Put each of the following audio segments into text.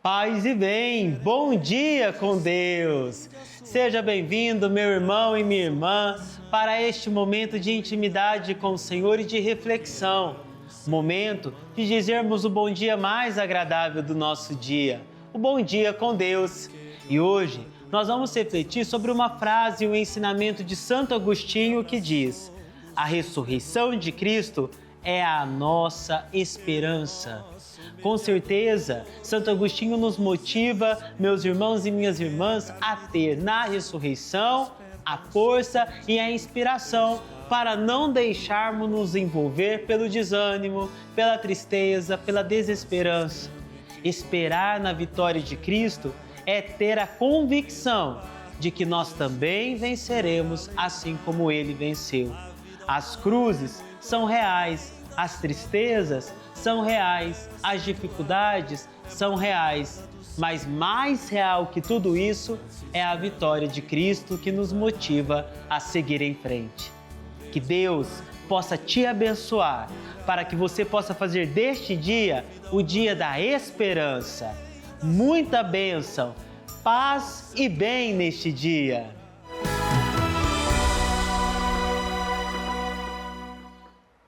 Paz e bem, bom dia com Deus! Seja bem-vindo, meu irmão e minha irmã, para este momento de intimidade com o Senhor e de reflexão. Momento de dizermos o bom dia mais agradável do nosso dia, o bom dia com Deus. E hoje nós vamos refletir sobre uma frase e um ensinamento de Santo Agostinho que diz: a ressurreição de Cristo é a nossa esperança. Com certeza, Santo Agostinho nos motiva, meus irmãos e minhas irmãs, a ter na ressurreição a força e a inspiração para não deixarmos nos envolver pelo desânimo, pela tristeza, pela desesperança. Esperar na vitória de Cristo é ter a convicção de que nós também venceremos assim como Ele venceu. As cruzes são reais, as tristezas são reais, as dificuldades são reais, mas mais real que tudo isso é a vitória de Cristo que nos motiva a seguir em frente. Que Deus possa te abençoar para que você possa fazer deste dia o dia da esperança. Muita bênção, paz e bem neste dia.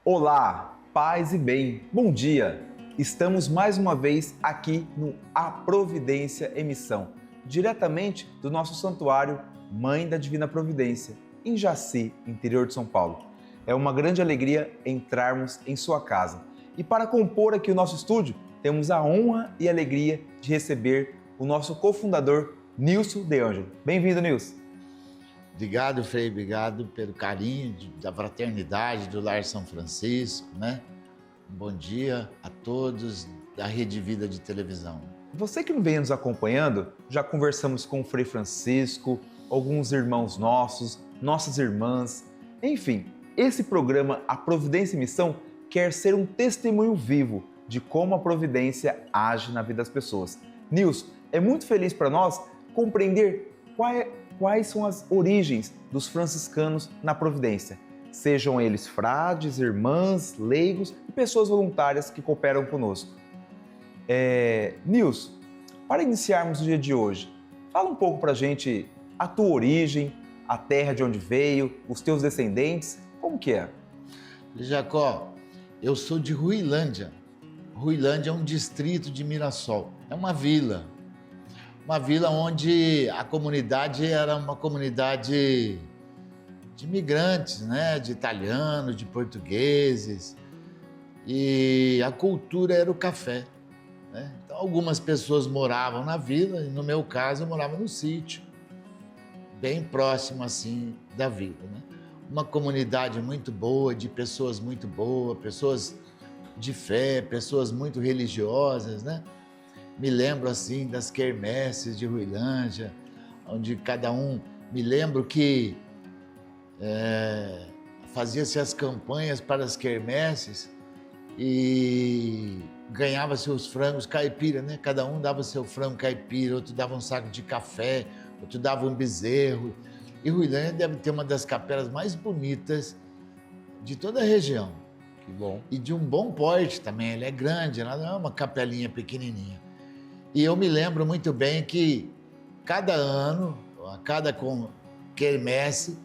Olá! Paz e bem, bom dia! Estamos mais uma vez aqui no A Providência Emissão, diretamente do nosso santuário Mãe da Divina Providência, em Jaci, interior de São Paulo. É uma grande alegria entrarmos em sua casa. E para compor aqui o nosso estúdio, temos a honra e alegria de receber o nosso cofundador, Nilson De Angelo. Bem-vindo, Nilson! Obrigado, Frei, obrigado pelo carinho da fraternidade do Lar São Francisco, né? Bom dia a todos da Rede Vida de televisão. Você que vem nos acompanhando, já conversamos com o Frei Francisco, alguns irmãos nossos, nossas irmãs, enfim, esse programa, A Providência e Missão, quer ser um testemunho vivo de como a providência age na vida das pessoas. Nilson, é muito feliz para nós compreender quais são as origens dos franciscanos na providência, sejam eles frades, irmãs, leigos e pessoas voluntárias que cooperam conosco. Nilson, para iniciarmos o dia de hoje, fala um pouco para a gente a tua origem, a terra de onde veio, os teus descendentes, como que é? Jacó, eu sou de Ruilândia. Ruilândia é um distrito de Mirassol, é uma vila onde a comunidade era uma comunidade de imigrantes, né? De italianos, de portugueses, e a cultura era o café, né? Então algumas pessoas moravam na vila, e no meu caso eu morava no sítio, bem próximo assim da vila, né? Uma comunidade muito boa, de pessoas muito boas, pessoas de fé, pessoas muito religiosas, né? Me lembro assim das quermesses de Ruilândia, onde cada um, me lembro que fazia-se as campanhas para as quermesses e ganhava seus frangos caipira, né? Cada um dava seu frango caipira, outro dava um saco de café, outro dava um bezerro. E Ruilândia deve ter uma das capelas mais bonitas de toda a região. Que bom. E de um bom porte também, ela é grande, ela não é uma capelinha pequenininha. E eu me lembro muito bem que cada ano, a cada quermesse,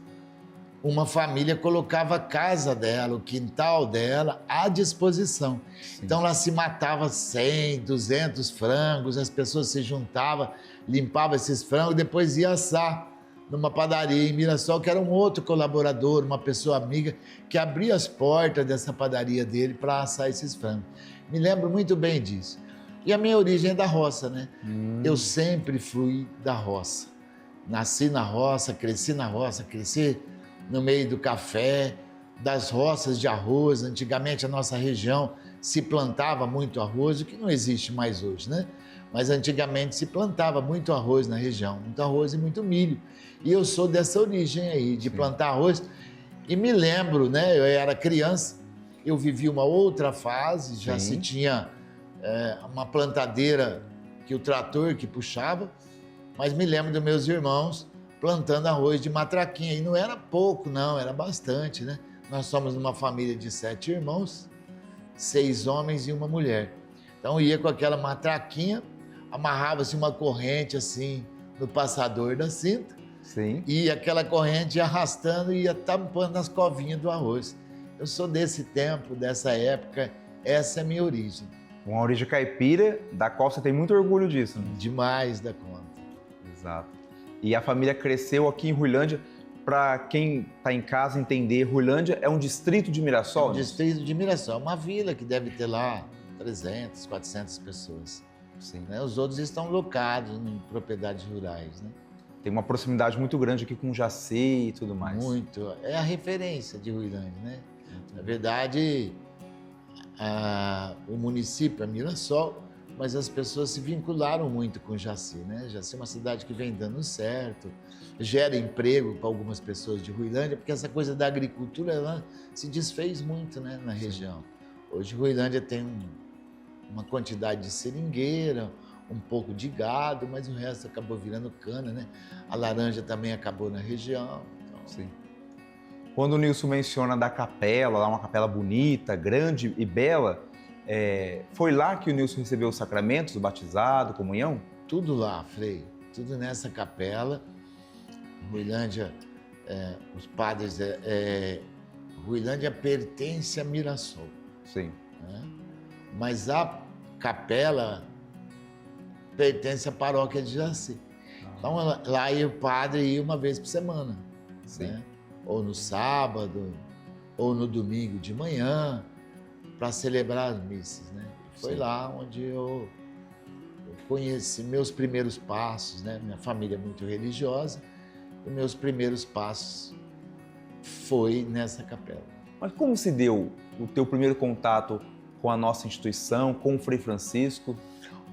uma família colocava a casa dela, o quintal dela à disposição. Sim. Então lá se matava 100, 200 frangos, as pessoas se juntavam, limpavam esses frangos e depois ia assar numa padaria em Mirassol, que era um outro colaborador, uma pessoa amiga, que abria as portas dessa padaria dele para assar esses frangos. Me lembro muito bem disso. E a minha origem é da roça, né? Eu sempre fui da roça. Nasci na roça, cresci no meio do café, das roças de arroz. Antigamente a nossa região se plantava muito arroz, o que não existe mais hoje, né? Mas antigamente se plantava muito arroz na região, muito arroz e muito milho. E eu sou dessa origem aí, de plantar arroz. E me lembro, né? Eu era criança, eu vivi uma outra fase, já se tinha uma plantadeira que o trator que puxava, mas me lembro dos meus irmãos plantando arroz de matraquinha. E não era pouco, não, era bastante, né? Nós somos uma família de 7 irmãos, 6 homens e uma mulher. Então ia com aquela matraquinha, amarrava-se uma corrente assim no passador da cinta, e aquela corrente ia arrastando e ia tampando as covinhas do arroz. Eu sou desse tempo, dessa época, essa é a minha origem. Uma origem caipira, da qual você tem muito orgulho disso, né? Demais da conta. Exato. E a família cresceu aqui em Ruilândia. Para quem está em casa entender, Ruilândia é um distrito de Mirassol? É um distrito de Mirassol, uma vila que deve ter lá 300, 400 pessoas. Sim. Né? Os outros estão locados em propriedades rurais, né? Tem uma proximidade muito grande aqui com Jaci e tudo mais. Muito. É a referência de Ruilândia, né? Na verdade, o município é Mirassol, mas as pessoas se vincularam muito com Jaci, né? Jaci é uma cidade que vem dando certo, gera emprego para algumas pessoas de Ruilândia, porque essa coisa da agricultura ela se desfez muito, né, na região. Hoje Ruilândia tem uma quantidade de seringueira, um pouco de gado, mas o resto acabou virando cana, né? A laranja também acabou na região. Então... Sim. Quando o Nilson menciona da capela, lá uma capela bonita, grande e bela, foi lá que o Nilson recebeu os sacramentos, o batizado, comunhão? Tudo lá, Frei. Tudo nessa capela. Ruilândia, os padres... Ruilândia pertence a Mirassol. Sim. Né? Mas a capela pertence à paróquia de Jaci. Então lá ia o padre ia uma vez por semana. Sim. Né? Ou no sábado, ou no domingo de manhã, para celebrar as missas, né? Foi lá onde eu conheci meus primeiros passos, né? Minha família é muito religiosa, e meus primeiros passos foi nessa capela. Mas como se deu o teu primeiro contato com a nossa instituição, com o Frei Francisco?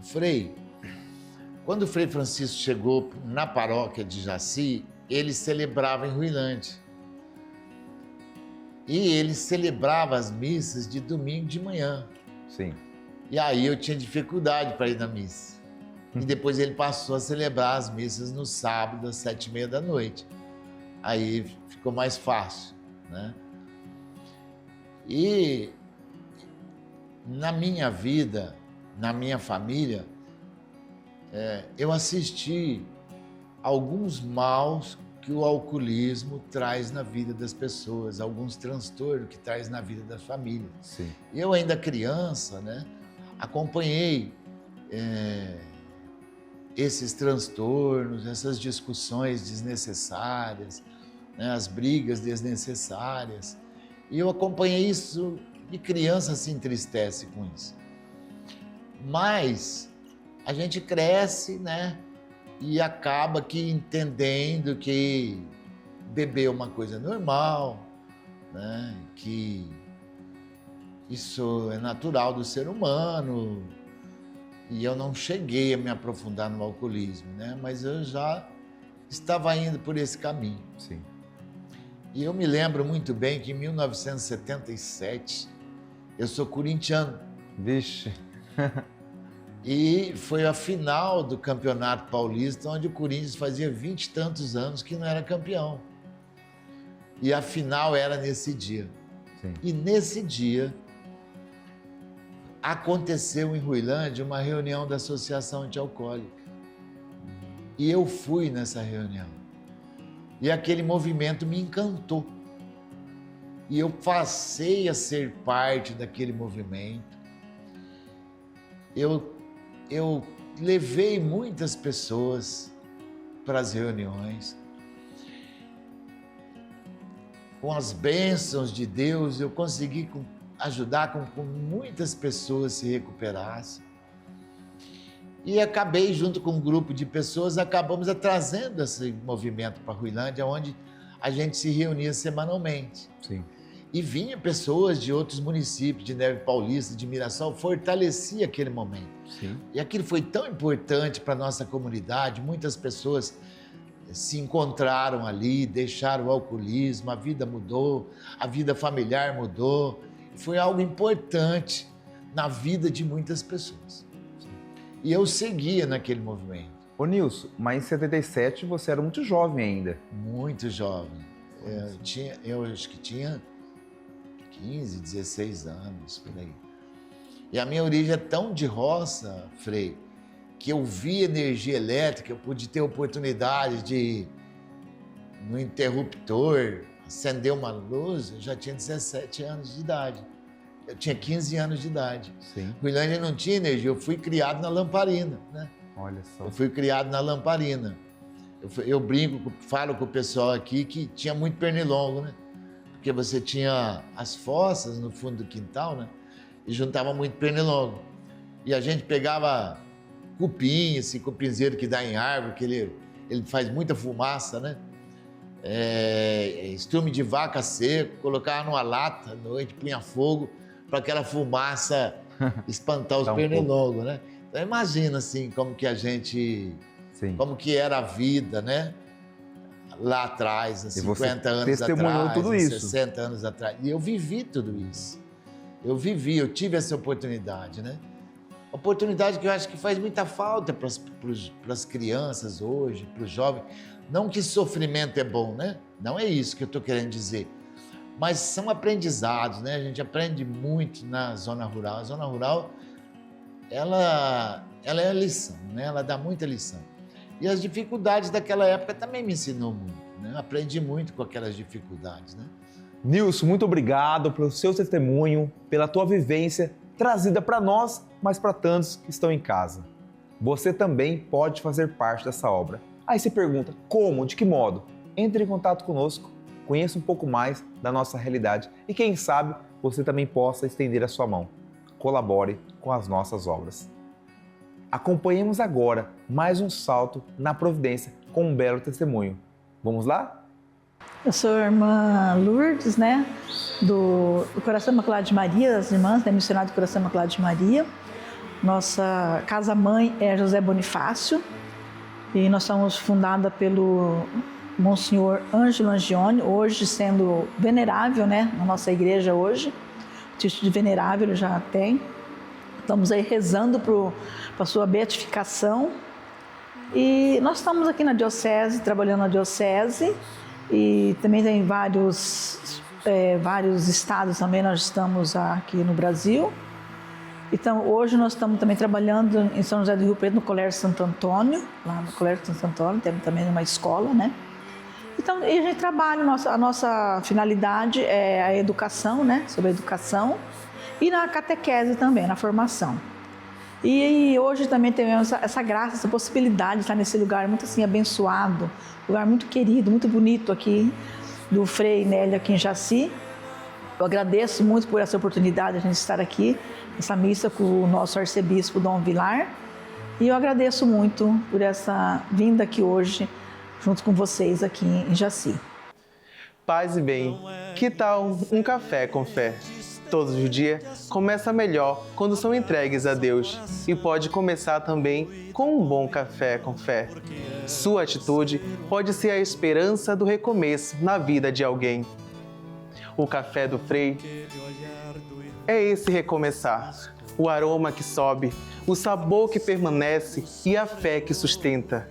Frei, quando o Frei Francisco chegou na paróquia de Jaci, ele celebrava em Ruilândia. E ele celebrava as missas de domingo de manhã. Sim. E aí eu tinha dificuldade para ir na missa. E depois ele passou a celebrar as missas no sábado, às 7h30 da noite. Aí ficou mais fácil, né? E na minha vida, na minha família, eu assisti alguns maus que o alcoolismo traz na vida das pessoas, alguns transtornos que traz na vida das famílias. Sim. Eu ainda criança, né, acompanhei esses transtornos, essas discussões desnecessárias, né, as brigas desnecessárias. E eu acompanhei isso e criança se entristece com isso. Mas a gente cresce, né? E acaba que entendendo que beber é uma coisa normal, né? Que isso é natural do ser humano. E eu não cheguei a me aprofundar no alcoolismo, né? Mas eu já estava indo por esse caminho. Sim. E eu me lembro muito bem que em 1977, eu sou corintiano. Vixe. E foi a final do Campeonato Paulista, onde o Corinthians fazia 20 e tantos anos que não era campeão. E a final era nesse dia. Sim. E nesse dia, aconteceu em Ruilândia uma reunião da Associação Antialcoólica. E eu fui nessa reunião. E aquele movimento me encantou. E eu passei a ser parte daquele movimento. Eu levei muitas pessoas para as reuniões. Com as bênçãos de Deus, eu consegui ajudar com que muitas pessoas se recuperassem. E acabei, junto com um grupo de pessoas, acabamos trazendo esse movimento para Ruilândia, onde a gente se reunia semanalmente. Sim. E vinha pessoas de outros municípios, de Neve Paulista, de Mirassol, fortalecia aquele momento. Sim. E aquilo foi tão importante para a nossa comunidade, muitas pessoas se encontraram ali, deixaram o alcoolismo, a vida mudou, a vida familiar mudou. Foi algo importante na vida de muitas pessoas. E eu seguia naquele movimento. Ô Nilson, mas em 77 você era muito jovem ainda. Muito jovem. Eu acho que tinha 15, 16 anos, por aí. E a minha origem é tão de roça, Frei, que eu vi energia elétrica, eu pude ter oportunidade de, no interruptor, acender uma luz, eu já tinha 17 anos de idade. Eu tinha 15 anos de idade. Sim. Ruilândia não tinha energia, eu fui criado na lamparina, né? Olha só. Eu fui criado na lamparina. Eu brinco, falo com o pessoal aqui que tinha muito pernilongo, né? Porque você tinha as fossas no fundo do quintal, né? E juntava muito pernilongo. E a gente pegava cupim, esse cupinzeiro que dá em árvore, que ele faz muita fumaça, né? Estrume de vaca seco, colocava numa lata à noite, punha fogo para aquela fumaça espantar os pernilongos, né? Então imagina assim como que a gente, Sim. como que era a vida, né? Lá atrás, há 50 anos atrás, tudo isso. 60 anos atrás. E eu vivi tudo isso. Eu tive essa oportunidade, né? Oportunidade que eu acho que faz muita falta para as crianças hoje, para os jovens. Não que sofrimento é bom, né? Não é isso que eu estou querendo dizer. Mas são aprendizados, né? A gente aprende muito na zona rural. A zona rural, ela é lição, né? Ela dá muita lição. E as dificuldades daquela época também me ensinou muito, né? Eu aprendi muito com aquelas dificuldades, né? Nilson, muito obrigado pelo seu testemunho, pela tua vivência trazida para nós, mas para tantos que estão em casa. Você também pode fazer parte dessa obra. Aí você pergunta, como, de que modo? Entre em contato conosco, conheça um pouco mais da nossa realidade e quem sabe você também possa estender a sua mão. Colabore com as nossas obras. Acompanhemos agora mais um salto na providência com um belo testemunho. Vamos lá? Eu sou a irmã Lourdes, né, do Coração Imaculado de Maria, das irmãs, da Missionária do Coração Imaculado de Maria. Nossa casa-mãe é José Bonifácio e nós somos fundada pelo Monsenhor Ângelo Angione, hoje sendo venerável, né, na nossa igreja hoje. O título de venerável ele já tem. Estamos aí rezando para a sua beatificação. E nós estamos aqui na diocese, trabalhando na diocese. E também tem vários estados também, nós estamos aqui no Brasil. Então, hoje nós estamos também trabalhando em São José do Rio Preto, no Colégio Santo Antônio, lá no Colégio Santo Antônio, temos também uma escola, né? Então, e a gente trabalha, a nossa finalidade é a educação, né? Sobre a educação e na catequese também, na formação. E hoje também temos essa graça, essa possibilidade de estar nesse lugar muito assim abençoado, lugar muito querido, muito bonito aqui, do Frei Nélio aqui em Jaci. Eu agradeço muito por essa oportunidade de a gente estar aqui, nessa missa com o nosso arcebispo Dom Vilar. E eu agradeço muito por essa vinda aqui hoje, junto com vocês aqui em Jaci. Paz e bem, que tal um café com fé? Todos os dias começa melhor quando são entregues a Deus e pode começar também com um bom café com fé. Sua atitude pode ser a esperança do recomeço na vida de alguém. O café do Frei é esse recomeçar, o aroma que sobe, o sabor que permanece e a fé que sustenta.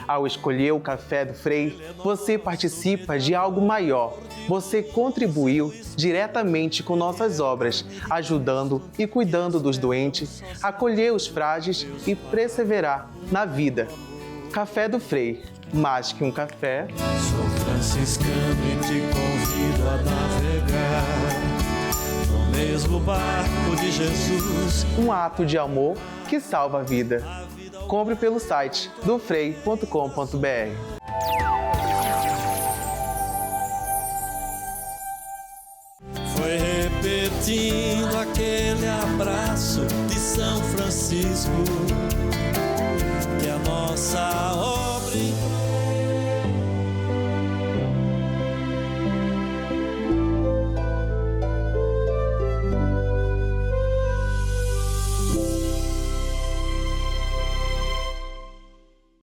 Ao escolher o café do Frei, você participa de algo maior. Você contribuiu diretamente com nossas obras, ajudando e cuidando dos doentes, acolher os frágeis e perseverar na vida. Café do Frei, mais que um café. Sou franciscano e te convido a navegar no mesmo barco de Jesus. Um ato de amor que salva a vida. Compre pelo site dofrei.com.br. Foi repetindo aquele abraço de São Francisco.